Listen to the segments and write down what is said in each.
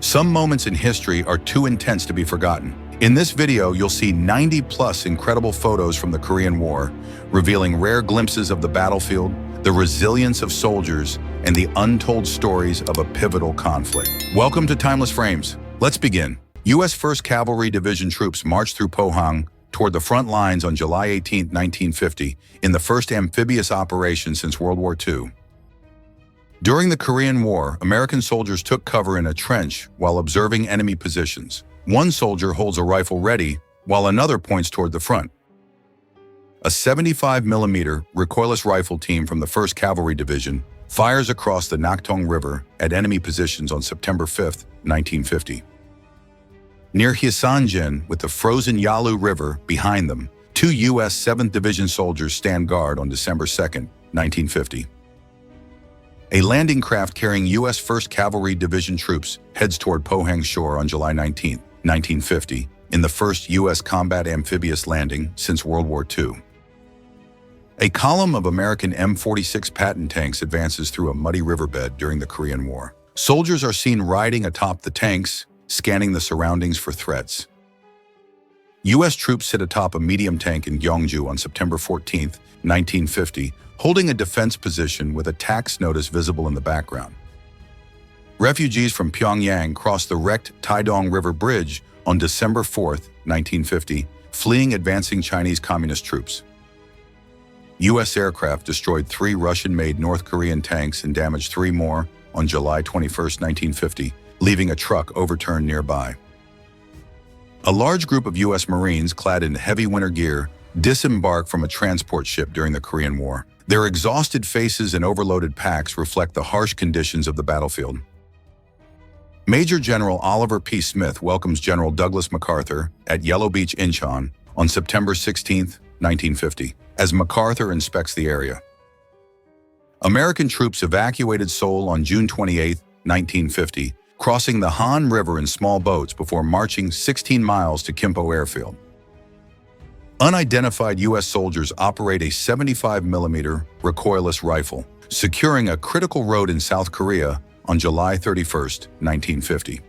Some moments in history are too intense to be forgotten. In this video, you'll see 90+ incredible photos from the Korean War, revealing rare glimpses of the battlefield, the resilience of soldiers, and the untold stories of a pivotal conflict. Welcome to Timeless Frames. Let's begin. U.S. 1st Cavalry Division troops marched through Pohang toward the front lines on July 18, 1950, in the first amphibious operation since World War II. During the Korean War, American soldiers took cover in a trench while observing enemy positions. One soldier holds a rifle ready, while another points toward the front. A 75mm recoilless rifle team from the 1st Cavalry Division fires across the Naktung River at enemy positions on September 5, 1950. Near Hyesanjin, with the frozen Yalu River behind them, two U.S. 7th Division soldiers stand guard on December 2, 1950. A landing craft carrying U.S. 1st Cavalry Division troops heads toward Pohang shore on July 19, 1950, in the first U.S. combat amphibious landing since World War II. A column of American M46 Patton tanks advances through a muddy riverbed during the Korean War. Soldiers are seen riding atop the tanks, scanning the surroundings for threats. U.S. troops sit atop a medium tank in Gyeongju on September 14, 1950, holding a defense position with a tax notice visible in the background. Refugees from Pyongyang crossed the wrecked Taedong River Bridge on December 4, 1950, fleeing advancing Chinese communist troops. U.S. aircraft destroyed 3 Russian-made North Korean tanks and damaged 3 more on July 21, 1950, leaving a truck overturned nearby. A large group of U.S. Marines clad in heavy winter gear disembarked from a transport ship during the Korean War. Their exhausted faces and overloaded packs reflect the harsh conditions of the battlefield. Major General Oliver P. Smith welcomes General Douglas MacArthur at Yellow Beach, Incheon, on September 16, 1950, as MacArthur inspects the area. American troops evacuated Seoul on June 28, 1950, crossing the Han River in small boats before marching 16 miles to Kimpo Airfield. Unidentified U.S. soldiers operate a 75mm recoilless rifle, securing a critical road in South Korea on July 31, 1950.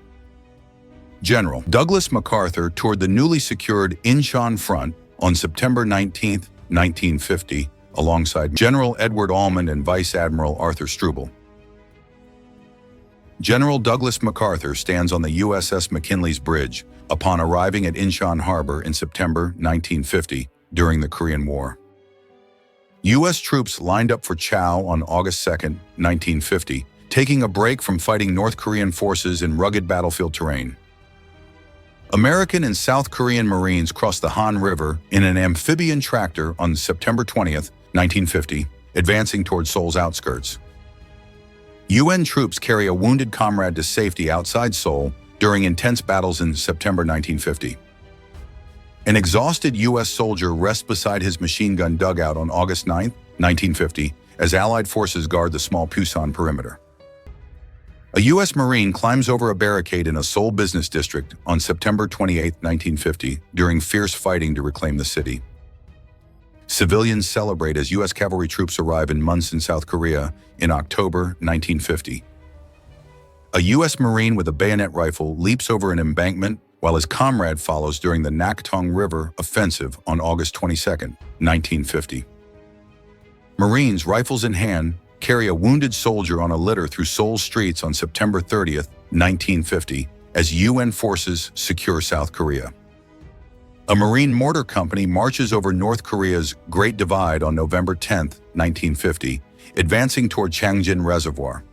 General Douglas MacArthur toured the newly secured Incheon front on September 19, 1950, alongside General Edward Almond and Vice Admiral Arthur Struble. General Douglas MacArthur stands on the USS McKinley's Bridge upon arriving at Incheon Harbor in September 1950 during the Korean War. U.S. troops lined up for Chow on August 2, 1950, taking a break from fighting North Korean forces in rugged battlefield terrain. American and South Korean Marines crossed the Han River in an amphibian tractor on September 20, 1950, advancing toward Seoul's outskirts. UN troops carry a wounded comrade to safety outside Seoul during intense battles in September 1950. An exhausted U.S. soldier rests beside his machine gun dugout on August 9, 1950, as Allied forces guard the small Pusan perimeter. A U.S. Marine climbs over a barricade in a Seoul business district on September 28, 1950, during fierce fighting to reclaim the city. Civilians celebrate as U.S. cavalry troops arrive in Munsan, South Korea, in October 1950. A U.S. Marine with a bayonet rifle leaps over an embankment while his comrade follows during the Naktung River offensive on August 22, 1950. Marines, rifles in hand, carry a wounded soldier on a litter through Seoul streets on September 30, 1950, as UN forces secure South Korea. A Marine mortar company marches over North Korea's Great Divide on November 10, 1950, advancing toward Changjin Reservoir.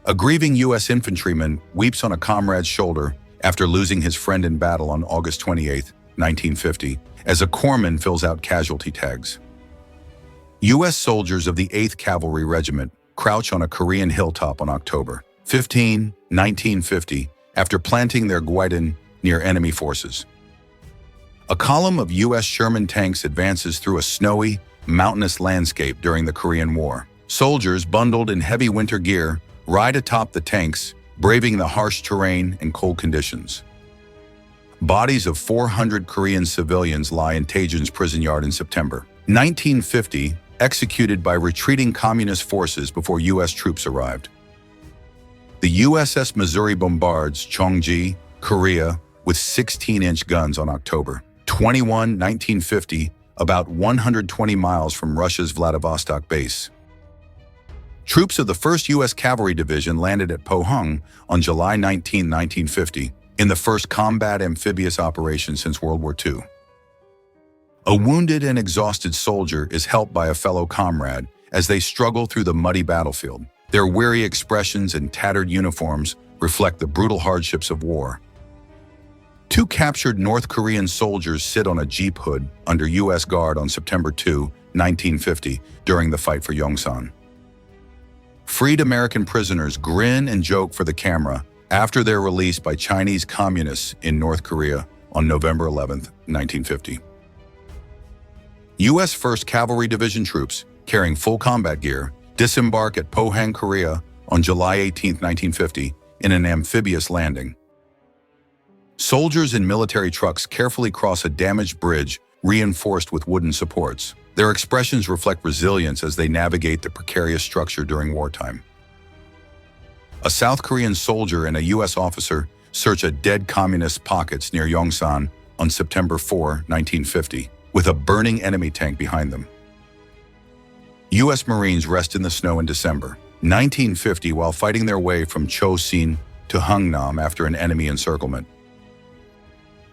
A grieving U.S. infantryman weeps on a comrade's shoulder after losing his friend in battle on August 28, 1950, as a corpsman fills out casualty tags. U.S. soldiers of the 8th Cavalry Regiment crouch on a Korean hilltop on October 15, 1950, after planting their guidon near enemy forces. A column of U.S. Sherman tanks advances through a snowy, mountainous landscape during the Korean War. Soldiers, bundled in heavy winter gear, ride atop the tanks, braving the harsh terrain and cold conditions. Bodies of 400 Korean civilians lie in Taejun's prison yard in September 1950, executed by retreating communist forces before U.S. troops arrived. The USS Missouri bombards Cheongji, Korea, with 16-inch guns on October 21, 1950, about 120 miles from Russia's Vladivostok base. Troops of the 1st U.S. Cavalry Division landed at Pohang on July 19, 1950, in the first combat amphibious operation since World War II. A wounded and exhausted soldier is helped by a fellow comrade as they struggle through the muddy battlefield. Their weary expressions and tattered uniforms reflect the brutal hardships of war. 2 captured North Korean soldiers sit on a jeep hood under U.S. guard on September 2, 1950, during the fight for Yongsan. Freed American prisoners grin and joke for the camera after their release by Chinese communists in North Korea on November 11, 1950. U.S. 1st Cavalry Division troops, carrying full combat gear, disembark at Pohang, Korea on July 18, 1950, in an amphibious landing. Soldiers in military trucks carefully cross a damaged bridge reinforced with wooden supports. Their expressions reflect resilience as they navigate the precarious structure during wartime. A South Korean soldier and a U.S. officer search a dead communist pockets near Yongsan on September 4, 1950, with a burning enemy tank behind them. U.S. Marines rest in the snow in December 1950 while fighting their way from Chosin to Hungnam after an enemy encirclement.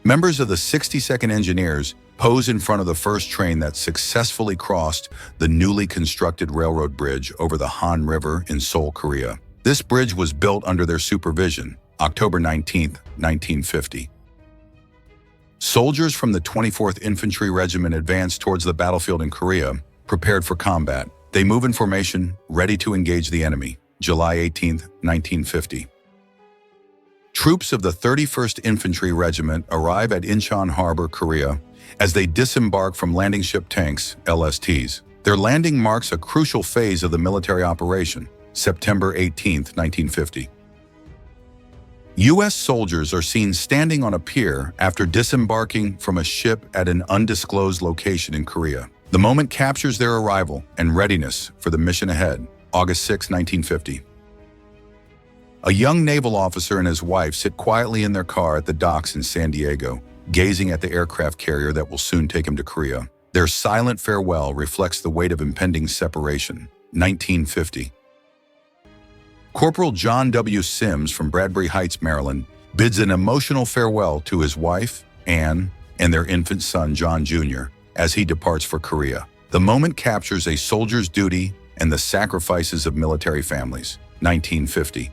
Members of the 62nd Engineers pose in front of the first train that successfully crossed the newly constructed railroad bridge over the Han River in Seoul, Korea. This bridge was built under their supervision, October 19, 1950. Soldiers from the 24th Infantry Regiment advance towards the battlefield in Korea, prepared for combat. They move in formation, ready to engage the enemy, July 18, 1950. Troops of the 31st Infantry Regiment arrive at Incheon Harbor, Korea, as they disembark from landing ship tanks, LSTs. Their landing marks a crucial phase of the military operation, September 18, 1950. U.S. soldiers are seen standing on a pier after disembarking from a ship at an undisclosed location in Korea. The moment captures their arrival and readiness for the mission ahead, August 6, 1950. A young naval officer and his wife sit quietly in their car at the docks in San Diego, gazing at the aircraft carrier that will soon take him to Korea. Their silent farewell reflects the weight of impending separation, 1950. Corporal John W. Sims from Bradbury Heights, Maryland, bids an emotional farewell to his wife, Anne, and their infant son, John Jr., as he departs for Korea. The moment captures a soldier's duty and the sacrifices of military families, 1950.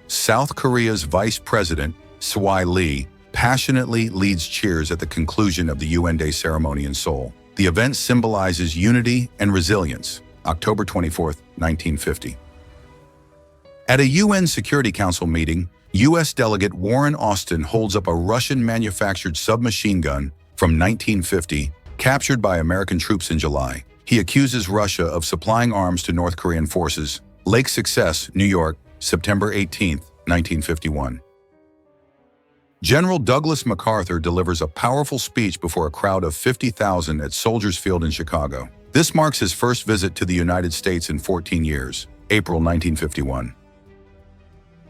South Korea's Vice President, Swai Lee, passionately leads cheers at the conclusion of the UN Day ceremony in Seoul. The event symbolizes unity and resilience, October 24, 1950. At a UN Security Council meeting, U.S. Delegate Warren Austin holds up a Russian-manufactured submachine gun from 1950, captured by American troops in July. He accuses Russia of supplying arms to North Korean forces. Lake Success, New York, September 18, 1951. General Douglas MacArthur delivers a powerful speech before a crowd of 50,000 at Soldiers Field in Chicago. This marks his first visit to the United States in 14 years, April 1951.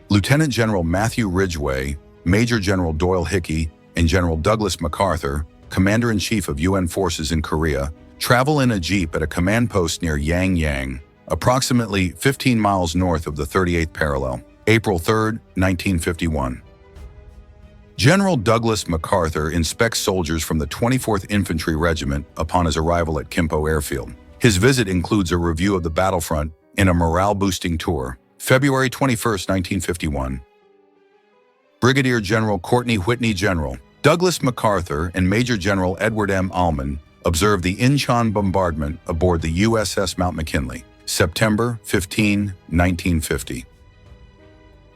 Lieutenant General Matthew Ridgway, Major General Doyle Hickey, and General Douglas MacArthur, Commander-in-Chief of UN forces in Korea, travel in a jeep at a command post near Yangyang, approximately 15 miles north of the 38th parallel, April 3, 1951. General Douglas MacArthur inspects soldiers from the 24th Infantry Regiment upon his arrival at Kimpo Airfield. His visit includes a review of the battlefront and a morale-boosting tour, February 21, 1951. Brigadier General Courtney Whitney General Douglas MacArthur and Major General Edward M. Allman observed the Incheon bombardment aboard the USS Mount McKinley, September 15, 1950.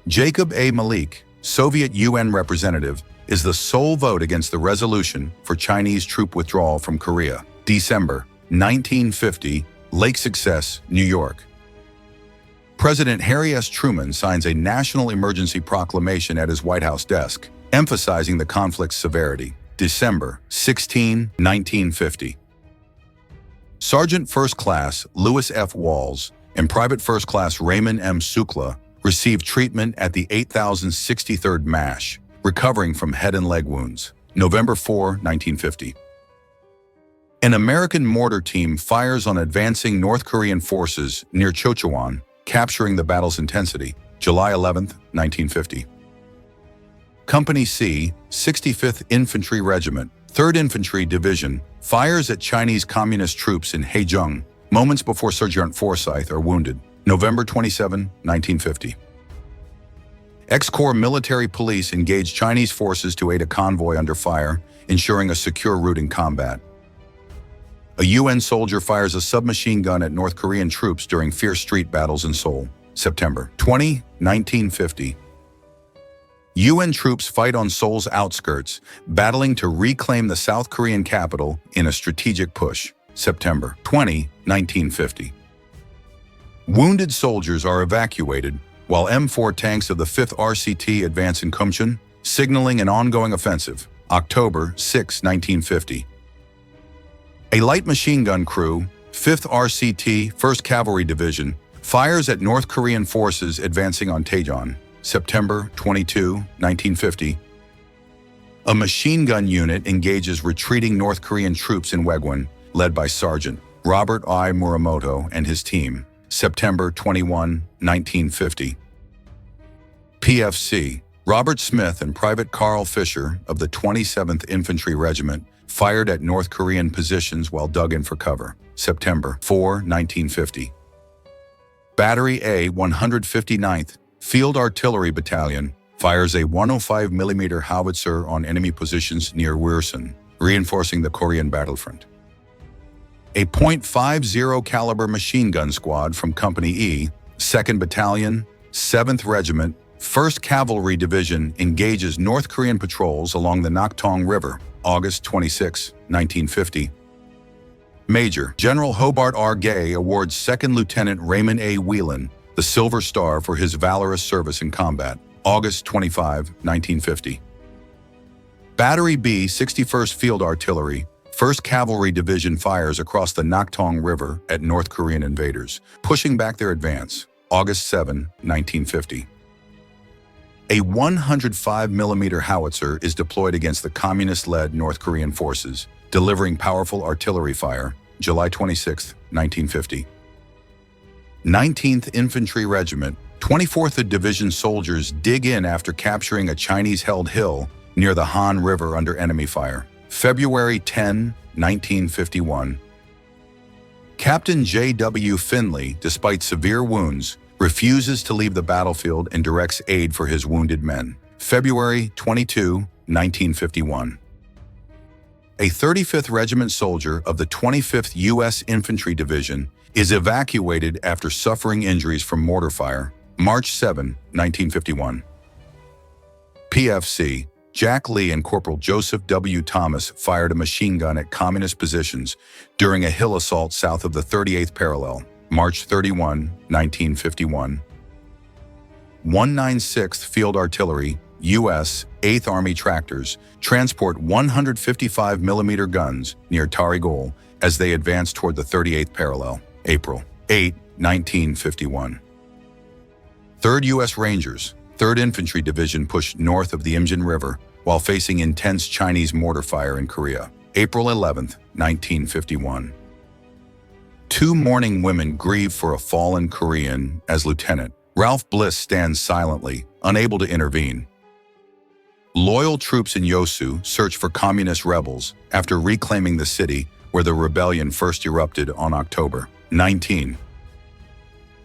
Jacob A. Malik, Soviet UN representative, is the sole vote against the resolution for Chinese troop withdrawal from Korea, December 1950, Lake Success, New York. President Harry S. Truman signs a national emergency proclamation at his White House desk, emphasizing the conflict's severity, December 16, 1950. Sergeant First Class Louis F. Walls and Private First Class Raymond M. Sukla received treatment at the 8063rd MASH, recovering from head and leg wounds. November 4, 1950. An American mortar team fires on advancing North Korean forces near Chochewan, capturing the battle's intensity. July 11, 1950. Company C, 65th Infantry Regiment, 3rd Infantry Division, fires at Chinese Communist troops in Haejung, moments before Sergeant Forsyth are wounded. November 27, 1950. Ex-Corps military police engage Chinese forces to aid a convoy under fire, ensuring a secure route in combat. A UN soldier fires a submachine gun at North Korean troops during fierce street battles in Seoul. September 20, 1950. UN troops fight on Seoul's outskirts, battling to reclaim the South Korean capital in a strategic push. September 20, 1950. Wounded soldiers are evacuated, while M4 tanks of the 5th RCT advance in Kumcheon, signaling an ongoing offensive. October 6, 1950. A light machine gun crew, 5th RCT, 1st Cavalry Division, fires at North Korean forces advancing on Daejeon. September 22, 1950. A machine gun unit engages retreating North Korean troops in Wegwon, led by Sergeant Robert I. Muramoto and his team. September 21, 1950. PFC, Robert Smith and Private Carl Fisher of the 27th Infantry Regiment fired at North Korean positions while dug in for cover. September 4, 1950. Battery A, 159th Field Artillery Battalion fires a 105mm howitzer on enemy positions near Wursan, reinforcing the Korean battlefront. A .50 caliber machine gun squad from Company E, 2nd Battalion, 7th Regiment, 1st Cavalry Division engages North Korean patrols along the Naktong River, August 26, 1950. Major General Hobart R. Gay awards 2nd Lieutenant Raymond A. Whelan the Silver Star for his valorous service in combat, August 25, 1950. Battery B, 61st Field Artillery, 1st Cavalry Division fires across the Naktong River at North Korean invaders, pushing back their advance, August 7, 1950. A 105mm howitzer is deployed against the communist-led North Korean forces, delivering powerful artillery fire, July 26, 1950. 19th Infantry Regiment, 24th Division soldiers dig in after capturing a Chinese-held hill near the Han River under enemy fire. February 10, 1951. Captain J.W. Finley, despite severe wounds, refuses to leave the battlefield and directs aid for his wounded men. February 22, 1951. A 35th Regiment soldier of the 25th U.S. Infantry Division is evacuated after suffering injuries from mortar fire, March 7, 1951. PFC, Jack Lee and Corporal Joseph W. Thomas fired a machine gun at communist positions during a hill assault south of the 38th parallel, March 31, 1951. 196th Field Artillery, U.S. 8th Army tractors transport 155mm guns near Tarigol as they advance toward the 38th parallel, April 8, 1951. 3rd U.S. Rangers, 3rd Infantry Division pushed north of the Imjin River while facing intense Chinese mortar fire in Korea, April 11, 1951. 2 mourning women grieve for a fallen Korean as Lieutenant Ralph Bliss stands silently, unable to intervene. Loyal troops in Yosu search for communist rebels after reclaiming the city where the rebellion first erupted on October 19.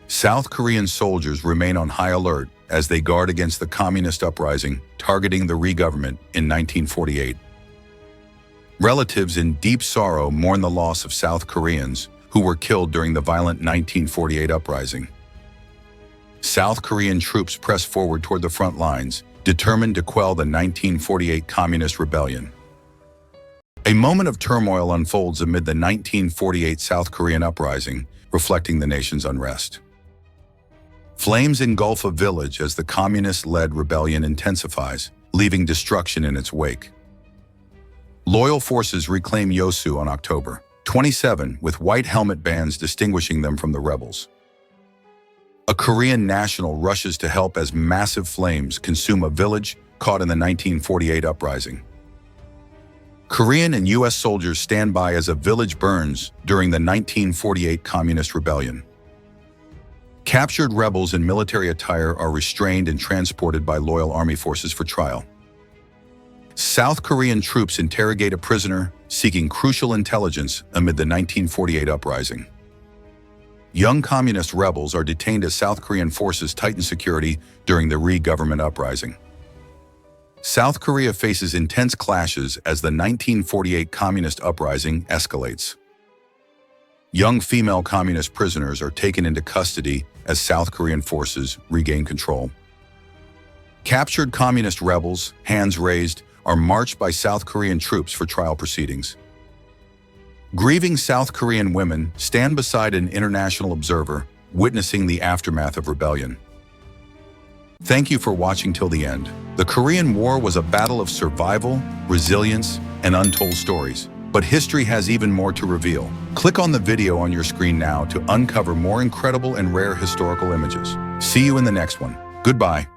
South Korean soldiers remain on high alert as they guard against the communist uprising targeting the re-government in 1948. Relatives in deep sorrow mourn the loss of South Koreans who were killed during the violent 1948 uprising. South Korean troops press forward toward the front lines, determined to quell the 1948 communist rebellion. A moment of turmoil unfolds amid the 1948 South Korean uprising, reflecting the nation's unrest. Flames engulf a village as the communist-led rebellion intensifies, leaving destruction in its wake. Loyal forces reclaim Yosu on October 27, with white helmet bands distinguishing them from the rebels. A Korean national rushes to help as massive flames consume a village caught in the 1948 uprising. Korean and U.S. soldiers stand by as a village burns during the 1948 Communist Rebellion. Captured rebels in military attire are restrained and transported by loyal army forces for trial. South Korean troops interrogate a prisoner seeking crucial intelligence amid the 1948 uprising. Young communist rebels are detained as South Korean forces tighten security during the Re-government uprising. South Korea faces intense clashes as the 1948 communist uprising escalates. Young female communist prisoners are taken into custody as South Korean forces regain control. Captured communist rebels, hands raised, are marched by South Korean troops for trial proceedings. Grieving South Korean women stand beside an international observer witnessing the aftermath of rebellion. Thank you for watching till the end. The Korean War was a battle of survival, resilience, and untold stories. But history has even more to reveal. Click on the video on your screen now to uncover more incredible and rare historical images. See you in the next one. Goodbye.